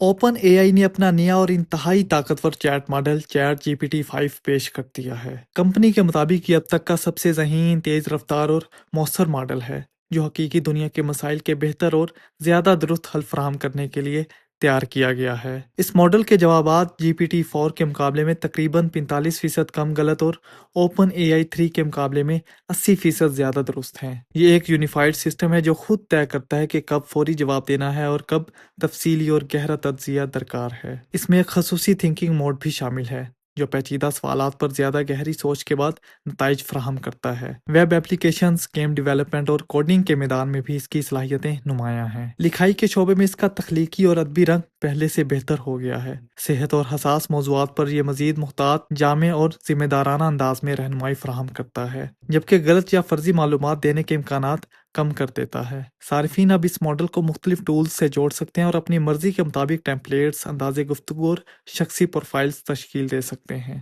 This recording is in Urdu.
اوپن اے آئی نے اپنا نیا اور انتہائی طاقتور chat model ChatGPT 5 پیش کر دیا ہے۔ کمپنی کے مطابق یہ اب تک کا سب سے ذہین، تیز رفتار اور مؤثر ماڈل ہے جو حقیقی دنیا کے مسائل کے بہتر اور زیادہ درست حل فراہم کرنے کے لیے تیار کیا گیا ہے۔ اس ماڈل کے جوابات جی پی ٹی 4 کے مقابلے میں تقریباً 45% کم غلط اور اوپن اے آئی 3 کے مقابلے میں 80% زیادہ درست ہیں۔ یہ ایک یونیفائڈ سسٹم ہے جو خود طے کرتا ہے کہ کب فوری جواب دینا ہے اور کب تفصیلی اور گہرا تجزیہ درکار ہے۔ اس میں ایک خصوصی تھنکنگ موڈ بھی شامل ہے جو پیچیدہ سوالات پر زیادہ گہری سوچ کے بعد نتائج فراہم کرتا ہے۔ ویب ایپلیکیشنز، گیم ڈیولپمنٹ اور کوڈنگ کے میدان میں بھی اس کی صلاحیتیں نمایاں ہیں۔ لکھائی کے شعبے میں اس کا تخلیقی اور ادبی رنگ پہلے سے بہتر ہو گیا ہے۔ صحت اور حساس موضوعات پر یہ مزید محتاط، جامع اور ذمہ دارانہ انداز میں رہنمائی فراہم کرتا ہے، جبکہ غلط یا فرضی معلومات دینے کے امکانات کم کر دیتا ہے۔ صارفین اب اس ماڈل کو مختلف ٹولز سے جوڑ سکتے ہیں اور اپنی مرضی کے مطابق ٹیمپلیٹس، انداز گفتگو اور شخصی پروفائلز تشکیل دے سکتے ہیں۔